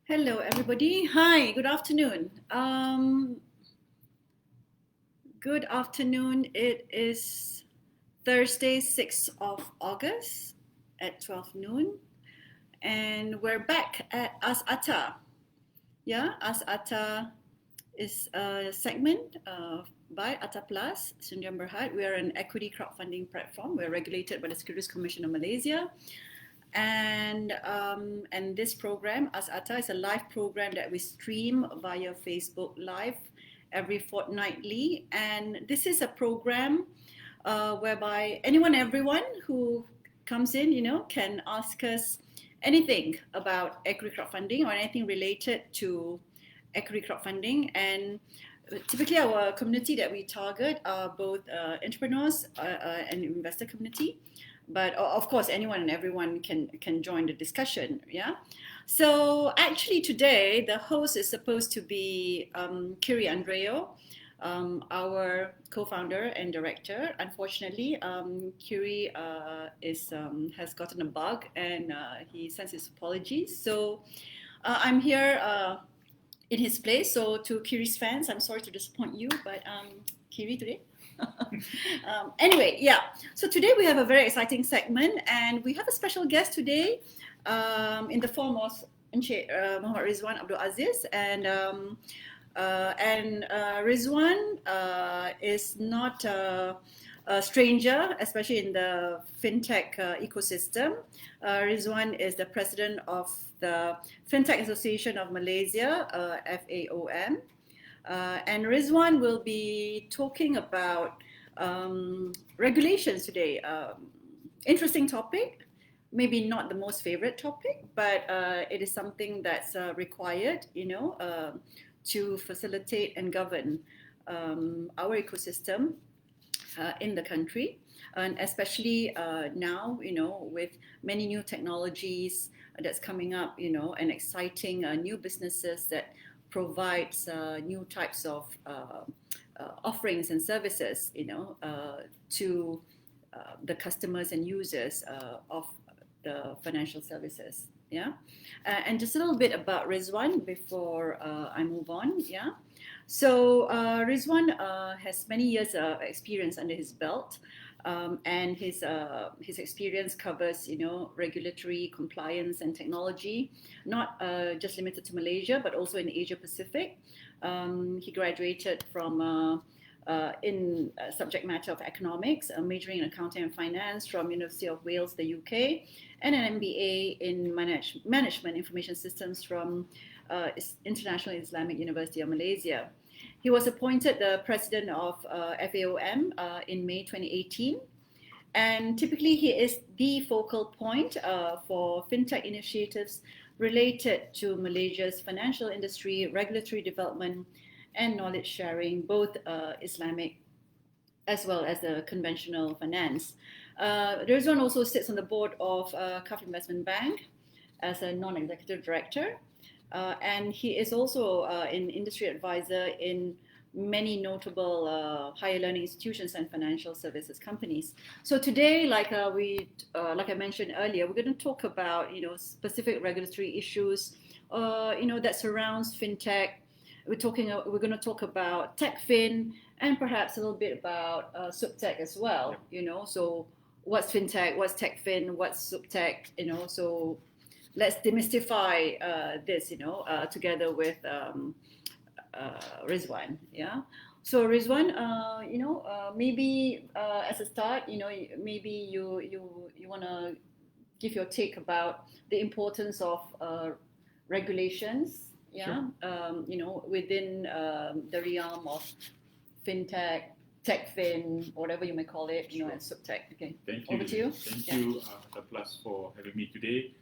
Hello, everybody. Hi, good afternoon. Good afternoon. It is Thursday, 6th of August at 12 noon. And we're back at Ask Atta. Yeah, Ask Atta is a segment by Atta Plus, Sundian Berhad. We are an equity crowdfunding platform. We're regulated by the Securities Commission of Malaysia. And this program, Ask Atta, is a live program that we stream via Facebook Live every fortnightly. And this is a program whereby everyone who comes in, can ask us anything about equity crowdfunding or anything related to equity crowdfunding. And typically our community that we target are both entrepreneurs and investor community. But of course, anyone and everyone can join the discussion. Yeah. So actually, today the host is supposed to be Kiri Andreo, our co-founder and director. Unfortunately, Kiri has gotten a bug and he sends his apologies. So I'm here in his place. So to Kiri's fans, I'm sorry to disappoint you, but Kiri today. Anyway, yeah. So today we have a very exciting segment, and we have a special guest today, in the form of Mohammad Ridzuan Abdul Aziz, and Ridzuan is not a stranger, especially in the fintech ecosystem. Ridzuan is the president of the Fintech Association of Malaysia, FAOM. And Ridzuan will be talking about regulations today. Interesting topic, maybe not the most favorite topic, but it is something that's required, to facilitate and govern our ecosystem in the country, and especially now, with many new technologies that's coming up, and exciting new businesses that provides new types of offerings and services, to the customers and users of the financial services. Yeah, and just a little bit about Ridzuan before I move on. Yeah, so Ridzuan has many years of experience under his belt. And his experience covers, regulatory compliance and technology, not just limited to Malaysia, but also in Asia-Pacific. He graduated from in subject matter of economics, majoring in accounting and finance from University of Wales, the UK, and an MBA in management information systems from International Islamic University of Malaysia. He was appointed the president of FAOM in May 2018. And typically, he is the focal point for fintech initiatives related to Malaysia's financial industry, regulatory development, and knowledge sharing, both Islamic as well as the conventional finance. Ridzuan also sits on the board of CAF Investment Bank as a non-executive director. And he is also an industry advisor in many notable higher learning institutions and financial services companies. So today, like I mentioned earlier, we're going to talk about specific regulatory issues that surrounds fintech. We're going to talk about Techfin and perhaps a little bit about SupTech as well. So what's fintech, what's Techfin, what's SupTech? So let's demystify this, together with Ridzuan. Yeah. So Ridzuan, maybe as a start, maybe you want to give your take about the importance of regulations. Yeah. Sure. Within the realm of fintech, Techfin, whatever you may call it, Sure. And SupTech. Okay. Thank you. Over to you. Thank you, the Plus, for having me today.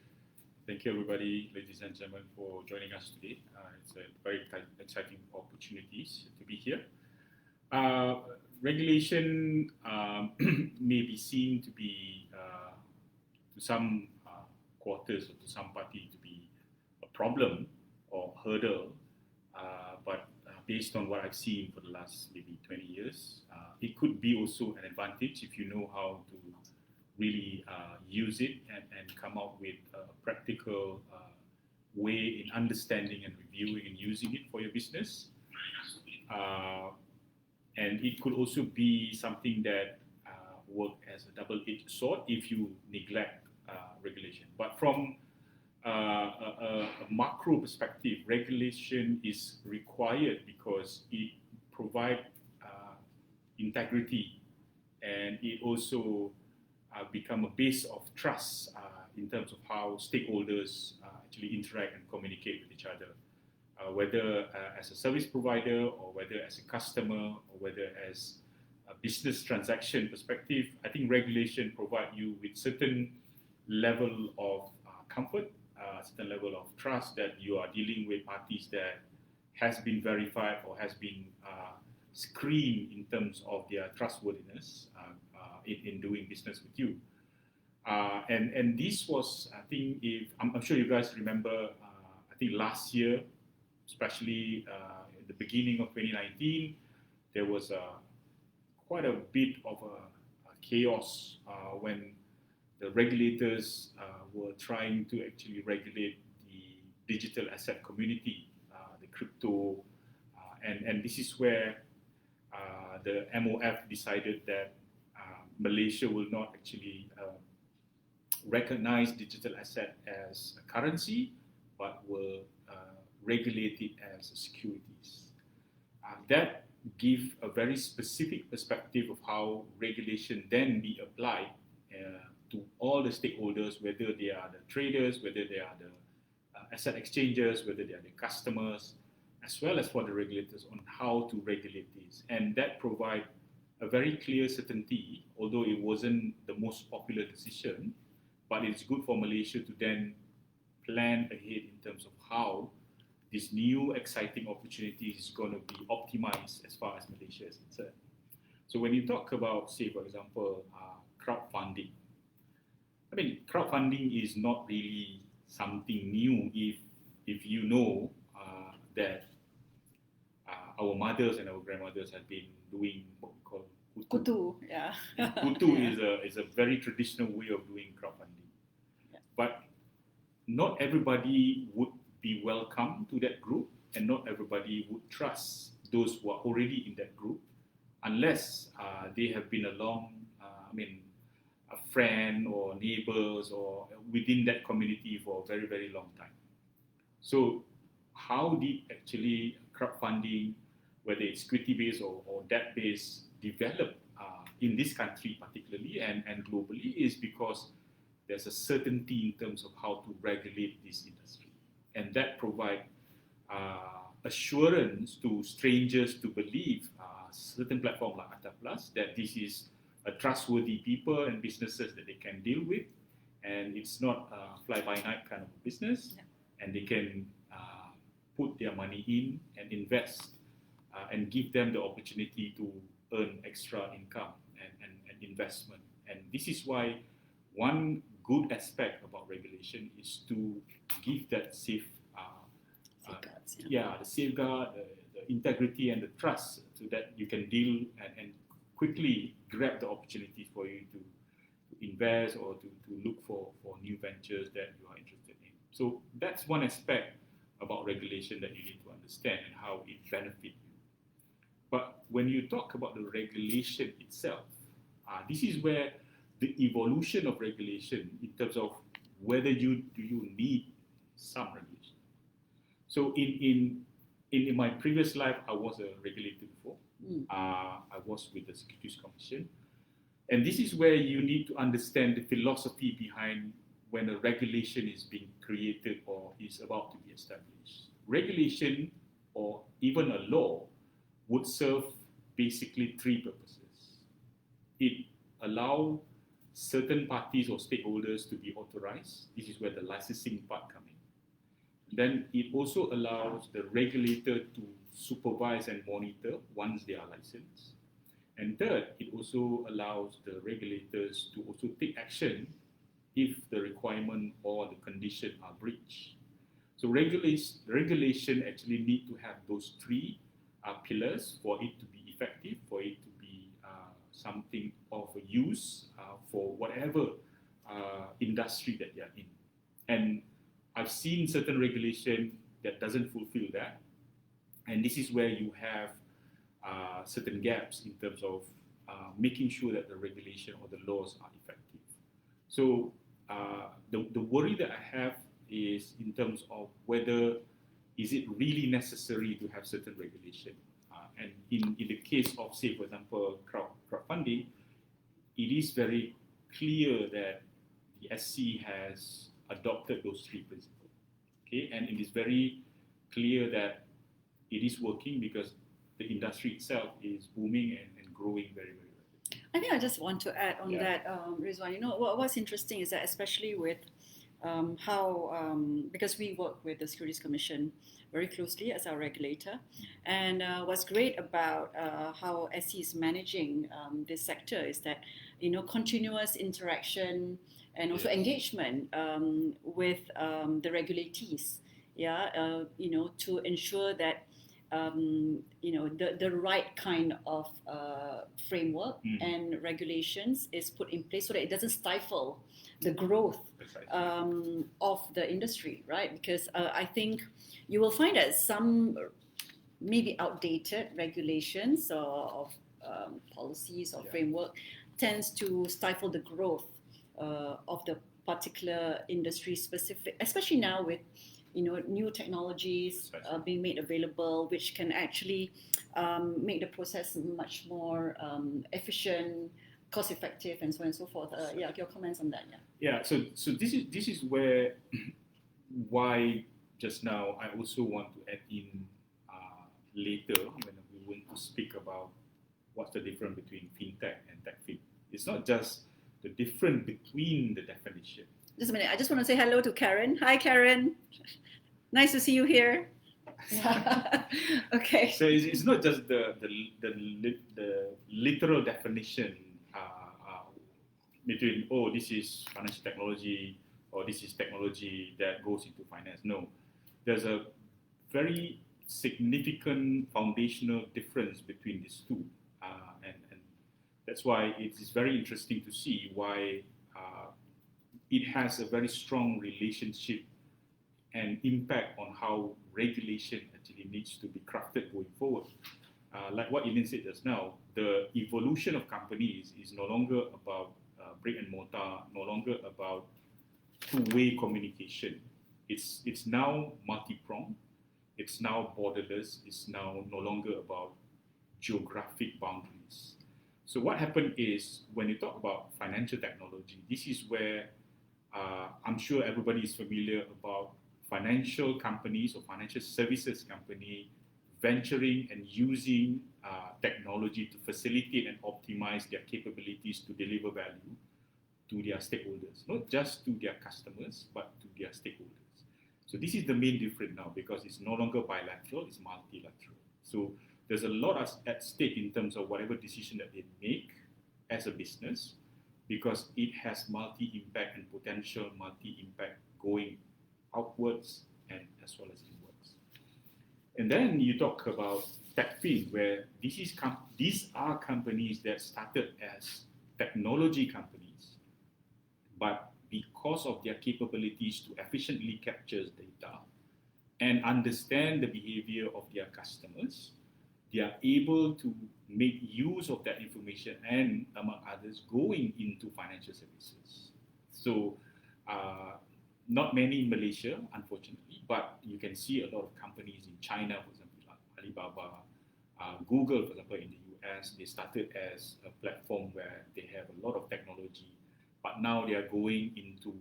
Thank you, everybody, ladies and gentlemen, for joining us today. It's a very exciting opportunities to be here. Regulation may be seen to be, to some quarters or to some party, to be a problem or hurdle, but based on what I've seen for the last maybe 20 years, it could be also an advantage if you know how to really use it and come out with practical way in understanding and reviewing and using it for your business. And it could also be something that work as a double-edged sword if you neglect regulation. But from a macro perspective, regulation is required because it provides integrity, and it also become a base of trust in terms of how stakeholders actually interact and communicate with each other, whether as a service provider or whether as a customer or whether as a business transaction perspective. I think regulation provide you with certain level of comfort, certain level of trust that you are dealing with parties that has been verified or has been screened in terms of their trustworthiness in doing business with you. And this was, I think, if I'm sure you guys remember, I think last year, especially at the beginning of 2019, there was quite a bit of a chaos when the regulators were trying to actually regulate the digital asset community, the crypto, and this is where the MOF decided that Malaysia will not actually recognize digital asset as a currency, but will regulate it as securities. That gives a very specific perspective of how regulation then be applied to all the stakeholders, whether they are the traders, whether they are the asset exchanges, whether they are the customers, as well as for the regulators on how to regulate this. And that provide a very clear certainty, although it wasn't the most popular decision, but it's good for Malaysia to then plan ahead in terms of how this new exciting opportunity is going to be optimized as far as Malaysia is concerned. So when you talk about, say, for example, crowdfunding, I mean, crowdfunding is not really something new if you know that our mothers and our grandmothers have been doing what we call Kutu, yeah. Kutu is a very traditional way of doing crowdfunding. Yeah. But not everybody would be welcome to that group, and not everybody would trust those who are already in that group unless they have been along, a friend or neighbors or within that community for a very, very long time. So how did actually crowdfunding, whether it's equity-based or debt-based, develop in this country particularly and globally, is because there's a certainty in terms of how to regulate this industry. And that provide assurance to strangers to believe certain platforms like Atta Plus that this is a trustworthy people and businesses that they can deal with, and it's not a fly-by-night kind of business, and they can put their money in and invest and give them the opportunity to earn extra income and investment. And this is why one good aspect about regulation is to give that safe, the safeguard, the integrity and the trust, so that you can deal and quickly grab the opportunity for you to invest or to look for new ventures that you are interested in. So that's one aspect about regulation that you need to understand and how it benefits you. But when you talk about the regulation itself, this is where the evolution of regulation in terms of whether you need some regulation. So in my previous life, I was a regulator before. I was with the Securities Commission. And this is where you need to understand the philosophy behind when a regulation is being created or is about to be established. Regulation or even a law would serve basically three purposes. It allows certain parties or stakeholders to be authorized. This is where the licensing part comes in. Then it also allows the regulator to supervise and monitor once they are licensed. And third, it also allows the regulators to also take action if the requirement or the condition are breached. So regulation actually need to have those three pillars for it to be effective, for it to be something of a use for whatever industry that they are in. And I've seen certain regulation that doesn't fulfill that, and this is where you have certain gaps in terms of making sure that the regulation or the laws are effective. So the worry that I have is in terms of whether is it really necessary to have certain regulation. And in the case of, say, for example, crowdfunding, it is very clear that the SC has adopted those three principles. Okay, and it is very clear that it is working because the industry itself is booming and growing very, very rapidly. I think I just want to add on that, Ridzuan. You know, what's interesting is that especially with how, because we work with the Securities Commission very closely as our regulator, and what's great about how SC is managing this sector is that, you know, continuous interaction and also engagement with the regulatees, you know, to ensure that you know, the right kind of framework and regulations is put in place so that it doesn't stifle the growth of the industry, right? Because I think you will find that some maybe outdated regulations or policies or framework tends to stifle the growth of the particular industry specific, especially now with, you know, new technologies being made available, which can actually make the process much more efficient, cost effective, and so on and so forth. Your comments on that? So this is where why just now I also want to add in later when we want to speak about what's the difference between fintech and techfin. It's not just the difference between the definition. Just a minute, I just want to say hello to Karen. Hi, Karen. Nice to see you here. Okay. So it's not just the literal definition between, oh, this is financial technology or this is technology that goes into finance. No, there's a very significant foundational difference between these two, and that's why it is very interesting to see why it has a very strong relationship and impact on how regulation actually needs to be crafted going forward. Like what Elain said just now, the evolution of companies is no longer about brick and mortar, no longer about two-way communication. It's now multi-pronged, it's now borderless, it's now no longer about geographic boundaries. So what happened is, when you talk about financial technology, this is where I'm sure everybody is familiar about financial companies or financial services company venturing and using technology to facilitate and optimize their capabilities to deliver value to their stakeholders, not just to their customers, but to their stakeholders. So this is the main difference now, because it's no longer bilateral, it's multilateral. So there's a lot at stake in terms of whatever decision that they make as a business, because it has multi-impact and potential multi-impact going outwards and as well as inwards. And then you talk about Techfin, where these are companies that started as technology companies, but because of their capabilities to efficiently capture data and understand the behavior of their customers, they are able to make use of that information and, among others, going into financial services. So, not many in Malaysia, unfortunately, but you can see a lot of companies in China, for example, like Alibaba, Google, for example, in the US, they started as a platform where they have a lot of technology, but now they are going into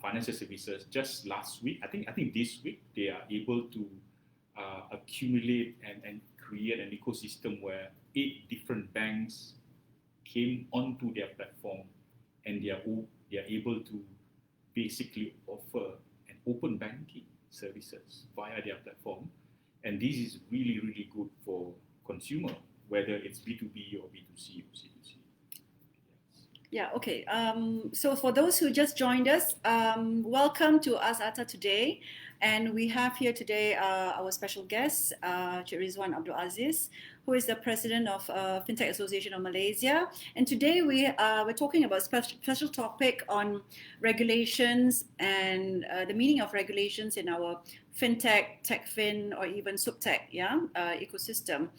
financial services. Just last week, I think this week, they are able to accumulate and create an ecosystem where 8 different banks came onto their platform, and they are able to basically offer an open banking services via their platform. And this is really, really good for consumer, whether it's B2B or B2C or C2C. Yeah, okay. So for those who just joined us, welcome to Ask Atta today. And we have here today our special guest, Ridzuan Abdul Aziz, who is the president of Fintech Association of Malaysia. And today we're talking about a special topic on regulations and the meaning of regulations in our fintech, techfin, or even subtech ecosystem.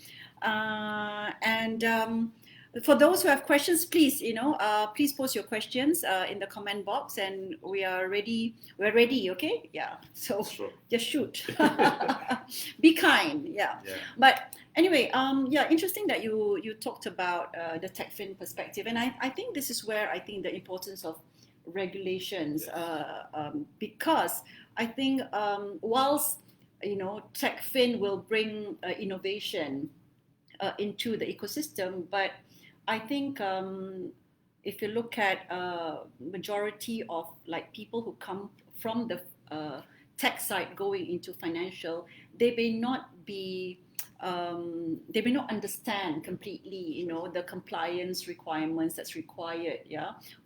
For those who have questions, please, please post your questions in the comment box, and we are ready. We're ready, okay? Yeah. So Sure. just shoot. Be kind, yeah. But anyway, interesting that you talked about the Techfin perspective, and I think this is where I think the importance of regulations, because I think whilst Techfin will bring innovation into the ecosystem, but I think if you look at majority of like people who come from the tech side going into financial, they may not understand completely, the compliance requirements that's required,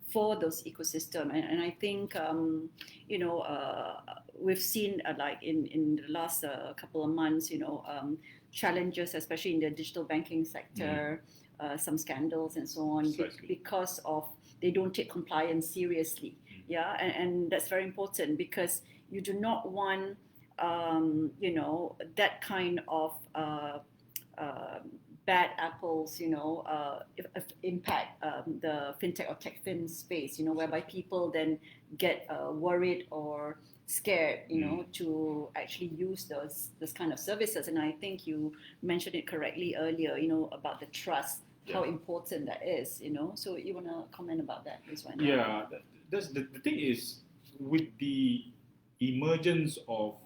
for those ecosystem. And I think, we've seen like in the last couple of months, challenges, especially in the digital banking sector, some scandals and so on, because of they don't take compliance seriously. And that's very important, because you do not want that kind of bad apples, impact the fintech or techfin space, whereby people then get worried or scared, to actually use those kind of services. And I think you mentioned it correctly earlier, about the trust, how important that is, So you want to comment about that, Ridzuan? Yeah, that's the thing is, with the emergence of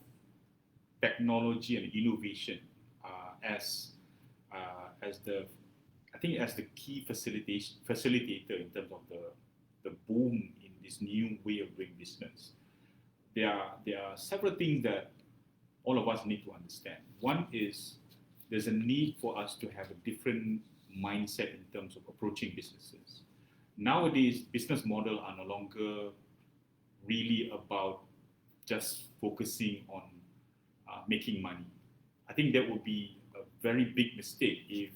technology and innovation as the key facilitator in terms of the boom in this new way of doing business, there are several things that all of us need to understand. One is there's a need for us to have a different mindset in terms of approaching businesses. Nowadays, business models are no longer really about just focusing on making money. I think that would be a very big mistake if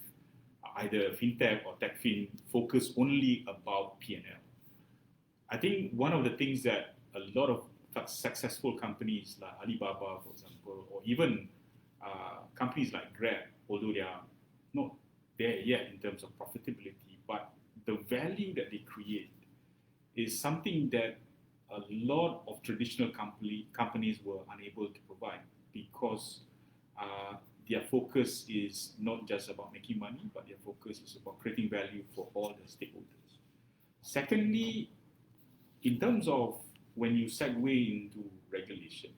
either fintech or techfin focus only about P&L. I think one of the things that a lot of successful companies like Alibaba, for example, or even companies like Grab, although they are not there yet in terms of profitability, but the value that they create is something that a lot of traditional companies were unable to provide, because their focus is not just about making money, but their focus is about creating value for all the stakeholders. Secondly, in terms of when you segue into regulation,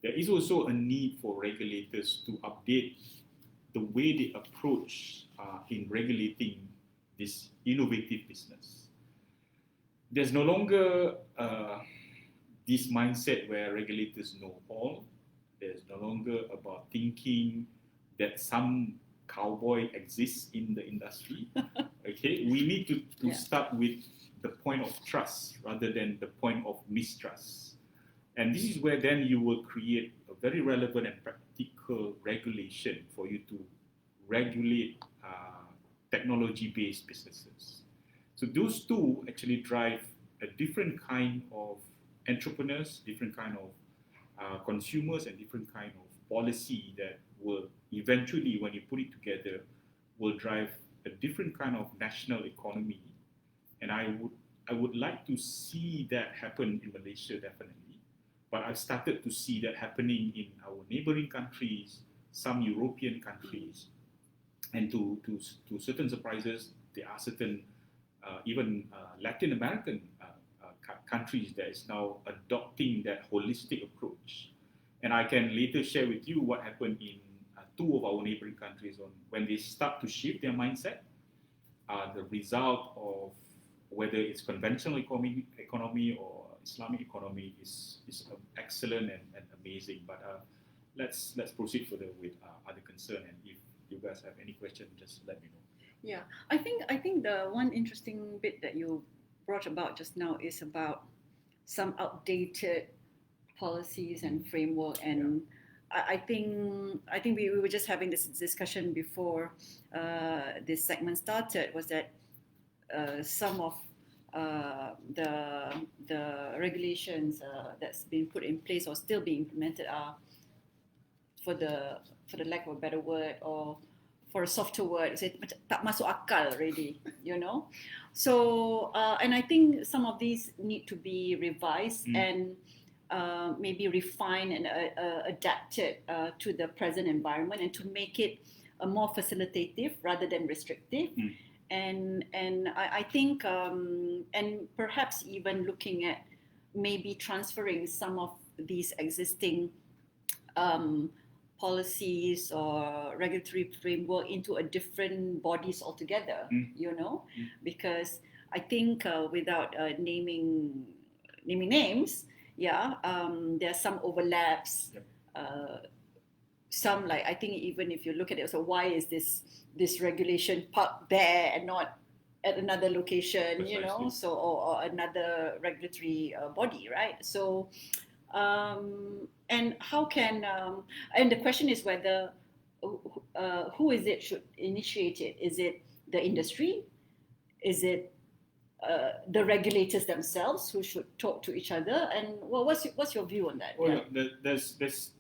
there is also a need for regulators to update the way they approach in regulating this innovative business. There's no longer this mindset where regulators know all. There's no longer about thinking that some cowboy exists in the industry. Okay, we need to start with the point of trust rather than the point of mistrust. And this is where then you will create a very relevant and practical regulation for you to regulate technology-based businesses. So those two actually drive a different kind of entrepreneurs, different kind of consumers, and different kind of policy that will eventually, when you put it together, will drive a different kind of national economy. And I would like to see that happen in Malaysia, definitely. But I've started to see that happening in our neighboring countries, some European countries, and to certain surprises, there are certain even Latin American countries that is now adopting that holistic approach. And I can later share with you what happened in two of our neighboring countries on when they start to shift their mindset. The result of whether it's conventional economy or Islamic economy is excellent and amazing. But let's proceed further with other concern. And if you guys have any question, just let me know. Yeah, I think the one interesting bit that you brought about just now is about some outdated policies and framework. And I think we were just having this discussion before this segment started, was that some of the regulations that's been put in place or still being implemented are, for the lack of a better word, or for a softer word, say tak masuk akal already, you know. So and I think some of these need to be revised and maybe refined and adapted to the present environment, and to make it more facilitative rather than restrictive. And I think and perhaps even looking at maybe transferring some of these existing policies or regulatory framework into a different bodies altogether, you know, because I think without naming names, there are some overlaps. Some, like, I think even if you look at it, so why is this regulation parked there and not at another location, you know, so or another regulatory body, right? So and how can and the question is whether who is it should initiate it? Is it the industry? Is it the regulators themselves who should talk to each other? And well, what's your view on that? Well, there's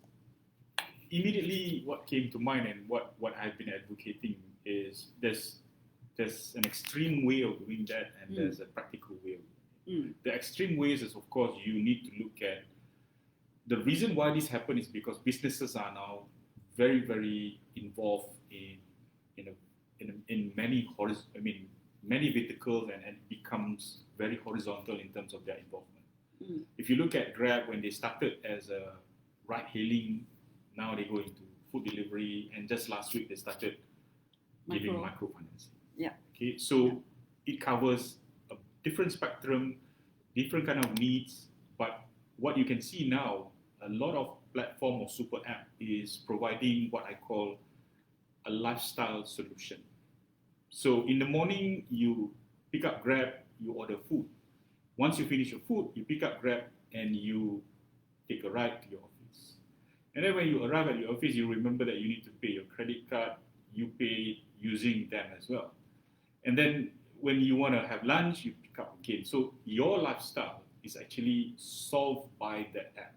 immediately what came to mind, and what I've been advocating is there's an extreme way of doing that, and there's a practical way of doing it. The extreme ways is, of course, you need to look at the reason why this happened is because businesses are now very, very involved in many many verticals, and it becomes very horizontal in terms of their involvement. If you look at Grab, when they started as a ride-hailing, now they go into food delivery, and just last week they started giving microfinancing. Okay, so it covers a different spectrum, different kind of needs. But what you can see now, a lot of platform or super app is providing what I call a lifestyle solution. So in the morning, you pick up Grab, you order food. Once you finish your food, you pick up Grab and you take a ride to your office. And then when you arrive at your office, you remember that you need to pay your credit card, you pay using them as well. And then when you want to have lunch, you pick up again. So your lifestyle is actually solved by that app.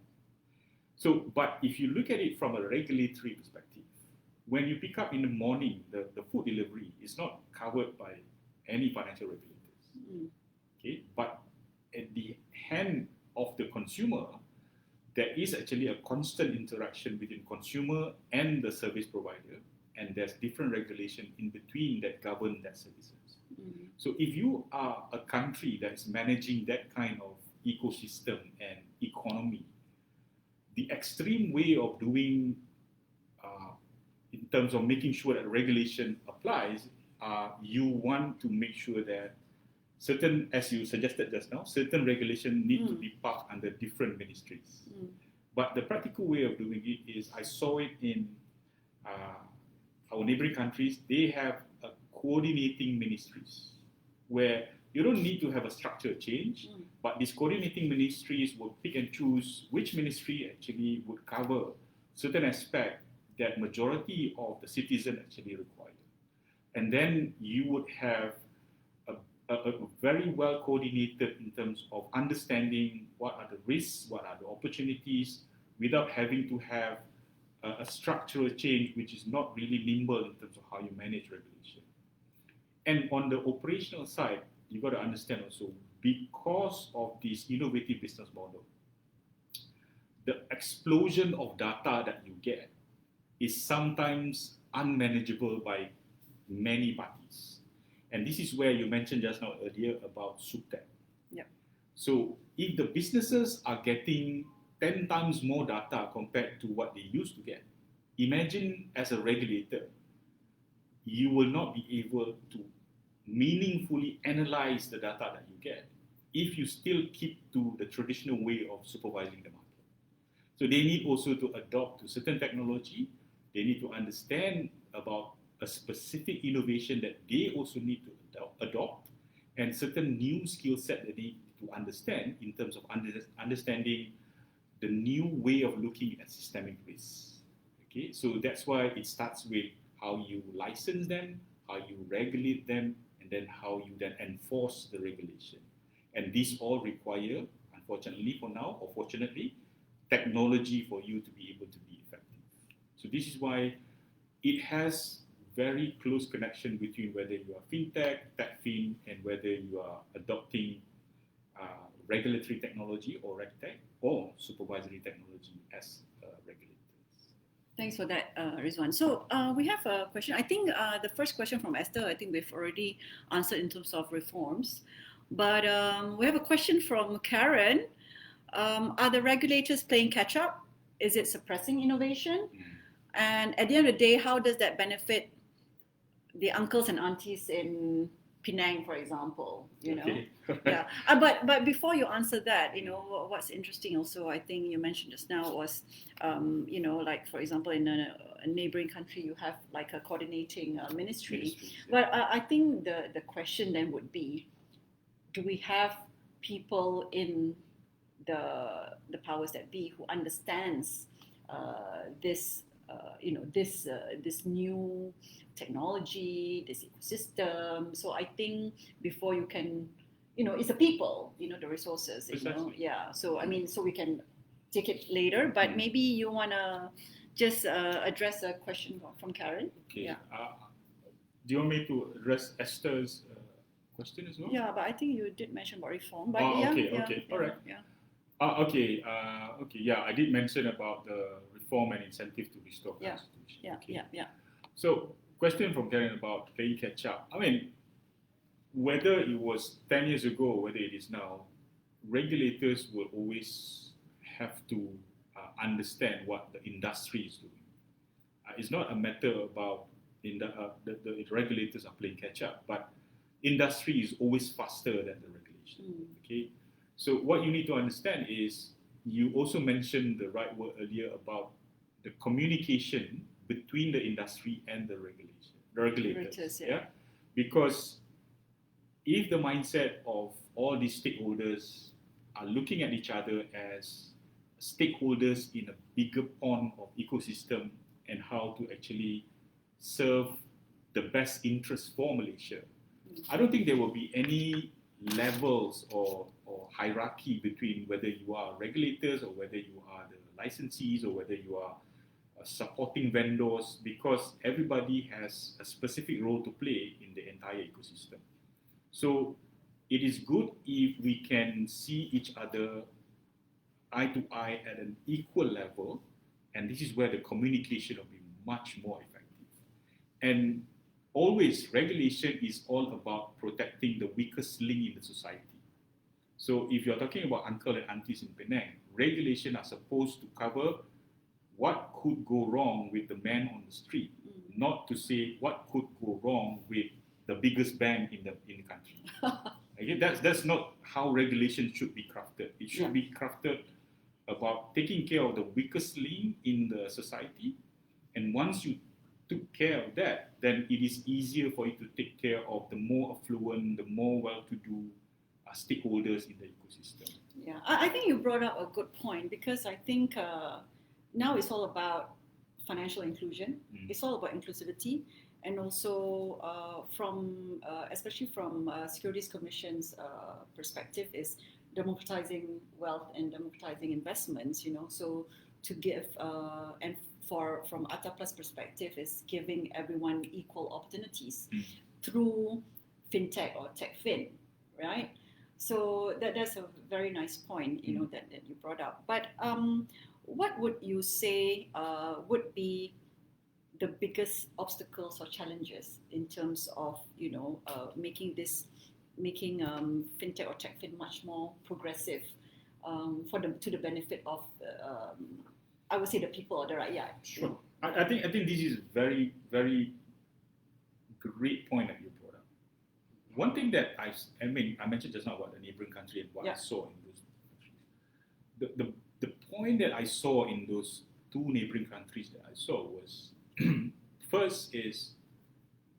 So, but if you look at it from a regulatory perspective, when you pick up in the morning, the food delivery is not covered by any financial regulators. Okay, but at the hand of the consumer, there is actually a constant interaction between consumer and the service provider, and there's different regulation in between that govern that services. So if you are a country that's managing that kind of ecosystem and economy, the extreme way of doing in terms of making sure that regulation applies, you want to make sure that certain, as you suggested just now, certain regulation need to be parked under different ministries. But the practical way of doing it is, I saw it in our neighboring countries. They have a coordinating ministries where you don't need to have a structure change, but these coordinating ministries will pick and choose which ministry actually would cover certain aspect that majority of the citizen actually require. And then you would have a very well coordinated in terms of understanding what are the risks, what are the opportunities, without having to have a structural change which is not really nimble in terms of how you manage regulation. And on the operational side, you've got to understand also, because of this innovative business model, the explosion of data that you get is sometimes unmanageable by many parties. And this is where you mentioned just now earlier about SupTech. So if the businesses are getting 10 times more data compared to what they used to get, imagine as a regulator, you will not be able to meaningfully analyze the data that you get if you still keep to the traditional way of supervising the market. So they need also to adopt to certain technology. They need to understand about a specific innovation that they also need to adopt, and certain new skill set that they need to understand in terms of understanding the new way of looking at systemic risks. Okay, so that's why it starts with how you license them, how you regulate them, and then how you then enforce the regulation. And these all require, unfortunately for now, or fortunately, technology for you to be able to be effective. So this is why it has very close connection between whether you are fintech, techfin, and whether you are adopting regulatory technology or regtech or supervisory technology as regulators. Thanks for that, Ridzuan. So we have a question. I think the first question from Esther, I think we've already answered in terms of reforms. But we have a question from Karen. Are the regulators playing catch up? Is it suppressing innovation? And at the end of the day, how does that benefit the uncles and aunties in Penang, for example? You know, Okay. yeah. But before you answer that, you know, what's interesting also, I think you mentioned just now was, you know, like for example, in a neighboring country, you have like a coordinating ministry. But I think the question then would be, do we have people in the powers that be who understands this you know this new technology, this ecosystem? So I think before you can, you know, it's the people, you know, the resources, you know, yeah. So I mean, so we can take it later, but maybe you wanna just address a question from Karen. Okay. Yeah. Do you want me to address Esther's question as well? Yeah, but I think you did mention about reform. But okay, all right. Yeah. Okay, yeah, I did mention about the reform and incentive to restore constitution. Yeah. So, question from Karen about playing catch up. I mean, whether it was 10 years ago or whether it is now, regulators will always have to understand what the industry is doing. It's not a matter about the regulators are playing catch up, but industry is always faster than the regulation. Okay, so what you need to understand is, you also mentioned the right word earlier about the communication between the industry and the regulators. Yeah, because if the mindset of all these stakeholders are looking at each other as stakeholders in a bigger pond of ecosystem and how to actually serve the best interest for Malaysia, I don't think there will be any levels or hierarchy between whether you are regulators or whether you are the licensees or whether you are supporting vendors, because everybody has a specific role to play in the entire ecosystem. So it is good if we can see each other eye to eye at an equal level, and this is where the communication will be much more effective. And always, regulation is all about protecting the weakest link in the society. So if you're talking about uncle and aunties in Penang, regulation are supposed to cover what could go wrong with the man on the street, not to say what could go wrong with the biggest bank in the country. Okay, that's not how regulation should be crafted. It should be crafted about taking care of the weakest link in the society, and once you took care of that, then it is easier for you to take care of the more affluent, the more well-to-do stakeholders in the ecosystem. Yeah, I think you brought up a good point, because I think now it's all about financial inclusion. It's all about inclusivity, and also especially from Securities Commission's perspective, is democratizing wealth and democratizing investments. You know, so to give and from Atta Plus perspective is giving everyone equal opportunities through fintech or techfin, right? So that's a very nice point, you know, that you brought up. But what would you say would be the biggest obstacles or challenges in terms of, you know, making fintech or techfin much more progressive to the benefit of I would say the people or the rakyat? Sure. I think this is very, very great point that you brought up. One thing that I mentioned just now about the neighboring country and what I saw in those countries. The point that I saw in those two neighboring countries that I saw was, first is,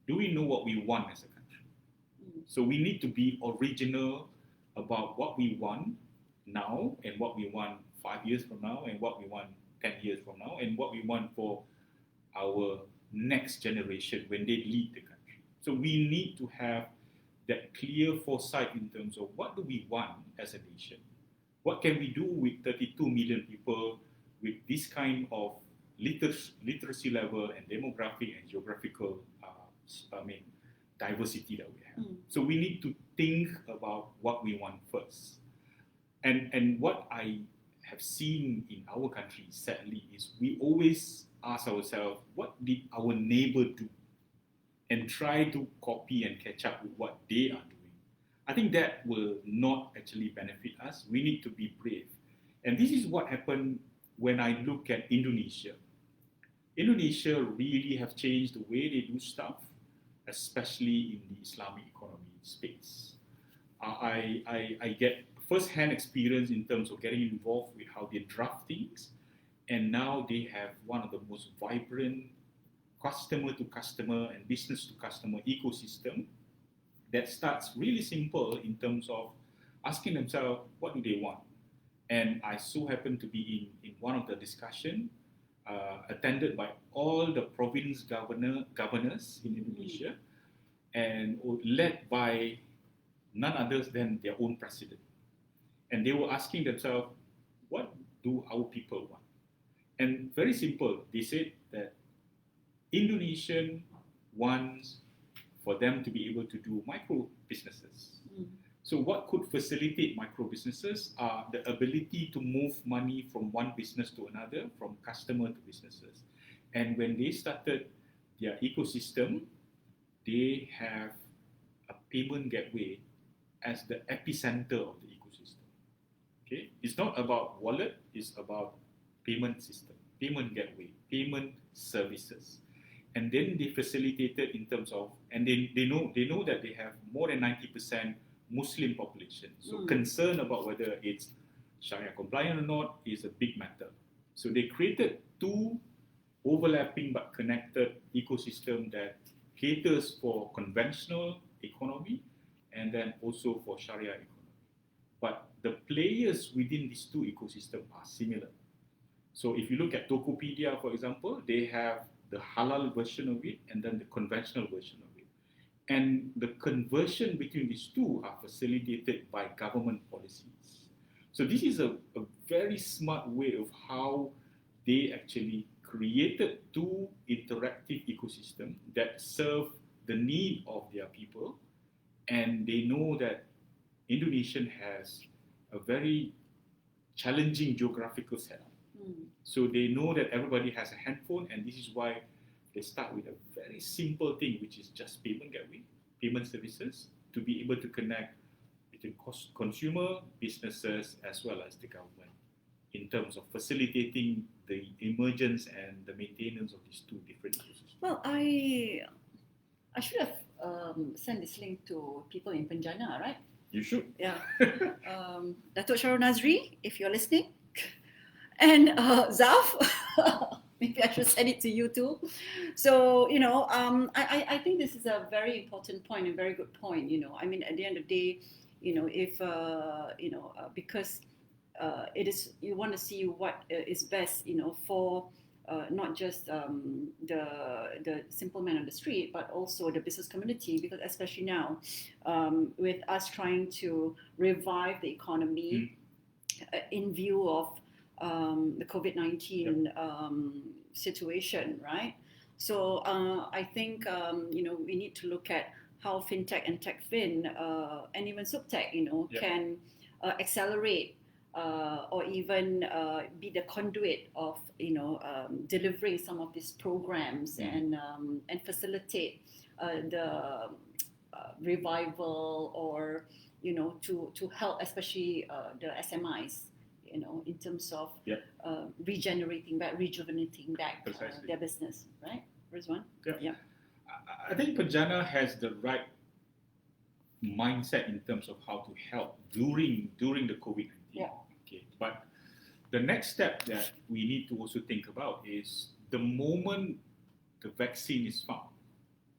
do we know what we want as a country? So we need to be original about what we want now and what we want 5 years from now, and what we want 10 years from now, and what we want for our next generation when they lead the country. So we need to have that clear foresight in terms of what do we want as a nation. What can we do with 32 million people with this kind of literacy level and demographic and geographical diversity that we have. So we need to think about what we want first. And what I have seen in our country, sadly, is we always ask ourselves, what did our neighbor do? And try to copy and catch up with what they are doing. I think that will not actually benefit us. We need to be brave. And this is what happened when I look at Indonesia. Indonesia really have changed the way they do stuff, especially in the Islamic economy space. I get first-hand experience in terms of getting involved with how they draft things, and now they have one of the most vibrant customer-to-customer and business-to-customer ecosystem that starts really simple in terms of asking themselves, what do they want? And I so happen to be in one of the discussions attended by all the province governors in Indonesia, and led by none other than their own president. And they were asking themselves, what do our people want? And very simple, they said that Indonesian wants for them to be able to do micro businesses. So what could facilitate micro businesses are the ability to move money from one business to another, from customer to businesses. And when they started their ecosystem, they have a payment gateway as the epicenter of the ecosystem. Okay, it's not about wallet; it's about payment system, payment gateway, payment services. And then they facilitated in terms of, and they know that they have more than 90% Muslim population. So concern about whether it's Sharia compliant or not is a big matter. So they created two overlapping but connected ecosystem that caters for conventional economy and then also for Sharia economy. But the players within these two ecosystems are similar. So if you look at Tokopedia, for example, they have the halal version of it and then the conventional version of it. And the conversion between these two are facilitated by government policies. So this is a very smart way of how they actually created two interactive ecosystems that serve the need of their people. And they know that Indonesia has a very challenging geographical setup. So they know that everybody has a handphone, and this is why they start with a very simple thing, which is just payment gateway, payment services, to be able to connect between consumer, businesses, as well as the government in terms of facilitating the emergence and the maintenance of these two different ecosystems. Well, I should have sent this link to people in Penjana, right? You should. Yeah. Datuk Syarul Nazri, if you're listening. And Zaf, maybe I should send it to you too. So, I think this is a very important point, a very good point. I mean, at the end of the day, if, because it is, you want to see what is best, for not just the simple man on the street, but also the business community, because especially now, with us trying to revive the economy in view of the COVID-19 situation, right? So I think, we need to look at how Fintech and Techfin and even Subtech, can accelerate or even be the conduit of, delivering some of these programs and facilitate the revival or, to help especially the SMIs. In terms of rejuvenating back their business, right, Ridzuan? Yeah. I think Penjana has the right mindset in terms of how to help during the COVID-19. Yeah. Okay, but the next step that we need to also think about is the moment the vaccine is found.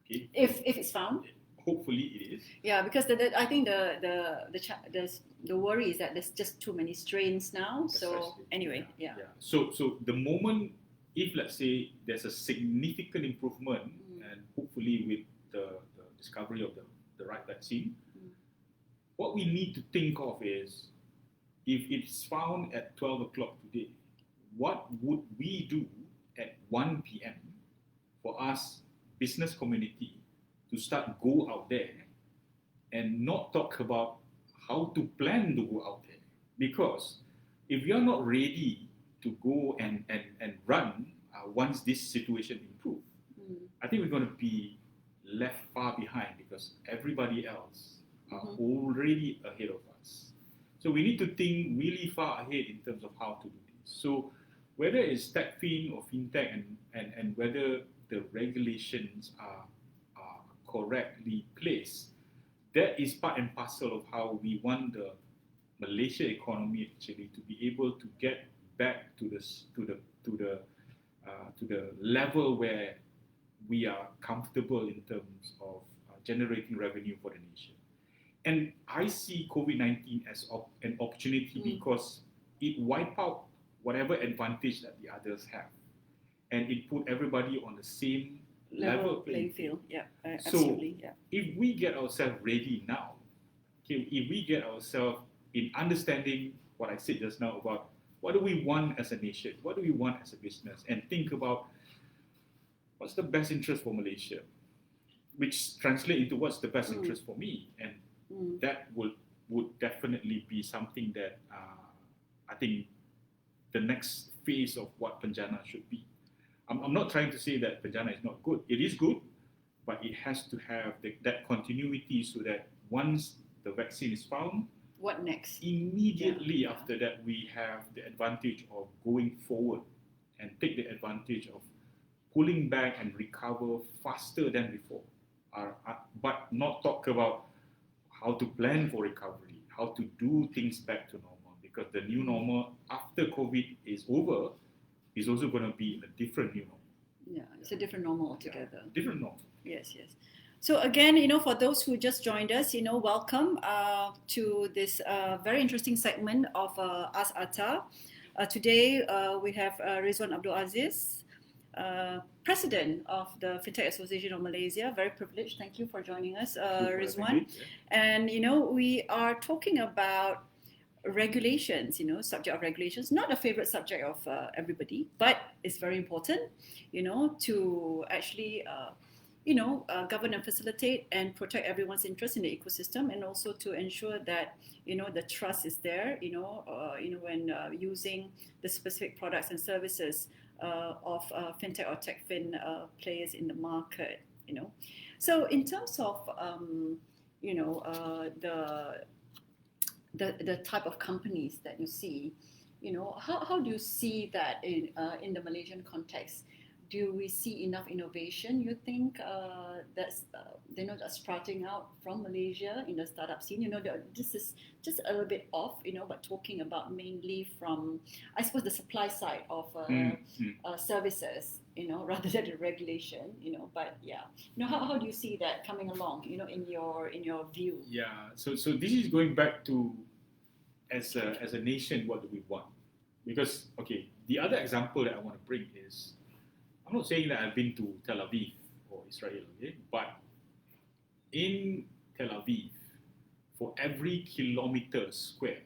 Okay, if it's found. hopefully it is. Yeah, because I think the worry is that there's just too many strains now. So Precisely. anyway, yeah. So the moment, if let's say there's a significant improvement, and hopefully with the discovery of the right vaccine, what we need to think of is, if it's found at 12 o'clock today, what would we do at 1 p.m. for us, business community, to start go out there and not talk about how to plan to go out there? Because if we are not ready to go and run once this situation improves, I think we're going to be left far behind, because everybody else are already ahead of us. So we need to think really far ahead in terms of how to do this. So whether it's Techfin or Fintech, and whether the regulations are correctly placed, that is part and parcel of how we want the Malaysia economy actually to be able to get back to the level where we are comfortable in terms of generating revenue for the nation. And I see COVID-19 as an opportunity, because it wiped out whatever advantage that the others have, and it put everybody on the same level playing field. Yeah, absolutely. So if we get ourselves ready now, okay, if we get ourselves in understanding what I said just now about what do we want as a nation, what do we want as a business, and think about what's the best interest for Malaysia, which translate into what's the best interest for me, and that would definitely be something that I think the next phase of what Penjana should be. I'm not trying to say that Penjana is not good. It is good, but it has to have that continuity, so that once the vaccine is found, what next? Immediately after that, we have the advantage of going forward and take the advantage of pulling back and recover faster than before. But not talk about how to plan for recovery, how to do things back to normal, because the new normal after COVID is over is also going to be a different new normal. Yeah, it's a different normal altogether. Different normal. Yes. So again, for those who just joined us, welcome to this very interesting segment of Ask Atta. Today we have Ridzuan Abdul Aziz, President of the Fintech Association of Malaysia. Very privileged. Thank you for joining us, Ridzuan. And we are talking about regulations, subject of regulations, not a favorite subject of everybody, but it's very important, to actually, govern and facilitate and protect everyone's interest in the ecosystem, and also to ensure that, the trust is there, when using the specific products and services of fintech or techfin players in the market, So in terms of, the type of companies that you see, how do you see that in the Malaysian context? Do we see enough innovation, you think, that's sprouting out from Malaysia in the startup scene? This is just a little bit off, but talking about mainly from, I suppose, the supply side of services, rather than the regulation, but yeah. How do you see that coming along, in your view? Yeah, so this is going back to, as a nation, what do we want? Because, okay, the other example that I want to bring is, I'm not saying that I've been to Tel Aviv or Israel, okay? But in Tel Aviv, for every kilometer square,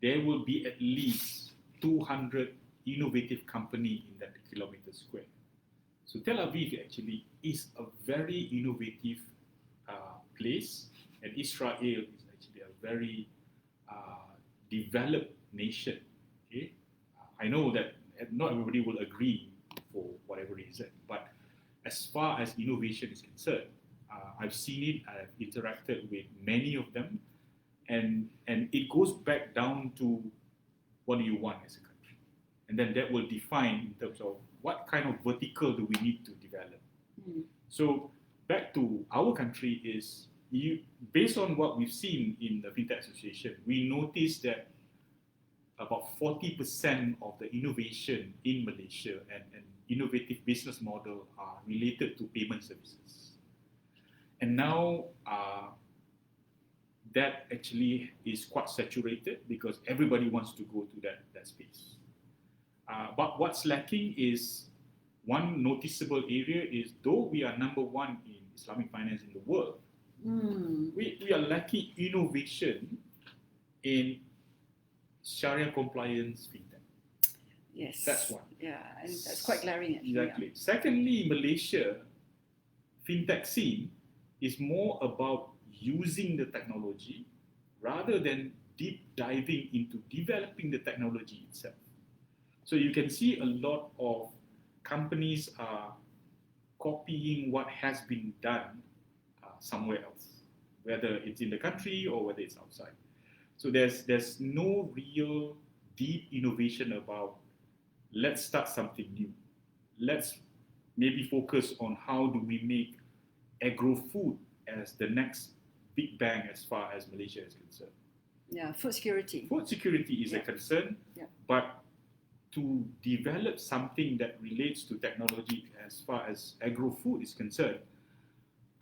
there will be at least 200 innovative companies in that kilometer square. So Tel Aviv actually is a very innovative place, and Israel is actually a very developed nation. Okay, I know that not everybody will agree for whatever reason, but as far as innovation is concerned, I've seen it, I've interacted with many of them, and it goes back down to what do you want as a country, and then that will define in terms of what kind of vertical do we need to develop. So back to our country is, based on what we've seen in the Fintech Association, we noticed that about 40% of the innovation in Malaysia and innovative business model are related to payment services. And now that actually is quite saturated because everybody wants to go to that space. But what's lacking is one noticeable area is though we are number one in Islamic finance in the world, we are lacking innovation in Sharia compliance fintech. Yes. That's one. Yeah, and that's quite glaring actually. Exactly. Secondly, Malaysia fintech scene is more about using the technology rather than deep diving into developing the technology itself. So you can see a lot of companies are copying what has been done somewhere else, whether it's in the country or whether it's outside. So there's no real deep innovation about let's start something new. Let's maybe focus on how do we make agro-food as the next big bang as far as Malaysia is concerned. Yeah, food security. Food security is a concern, but to develop something that relates to technology as far as agro-food is concerned,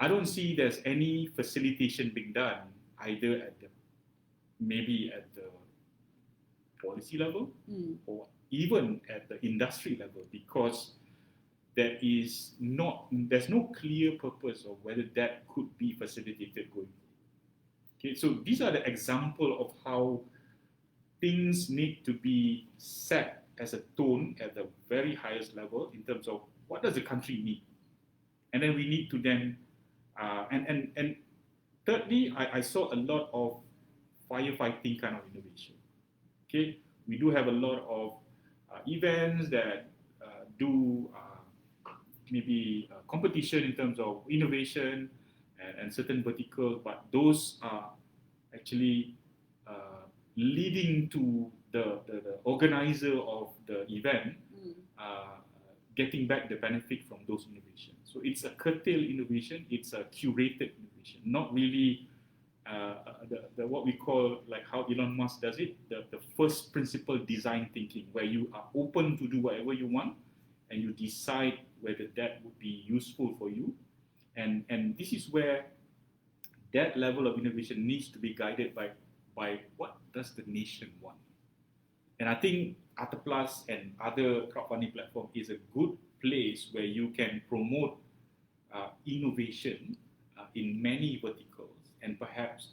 I don't see there's any facilitation being done either at the policy level or even at the industry level, because there's no clear purpose of whether that could be facilitated going forward. Okay, so these are the example of how things need to be set as a tone at the very highest level in terms of what does the country need, and then we need to then and thirdly, I saw a lot of firefighting kind of innovation. Okay, we do have a lot of events that do maybe competition in terms of innovation and certain verticals, but those are actually leading to the organizer of the event getting back the benefit from those innovations. So it's a curtailed innovation, it's a curated innovation, not really the what we call, like how Elon Musk does it, the first principle design thinking, where you are open to do whatever you want and you decide whether that would be useful for you. And this is where that level of innovation needs to be guided by what does the nation want. And I think Artaplus and other crowdfunding platform is a good place where you can promote innovation in many verticals and perhaps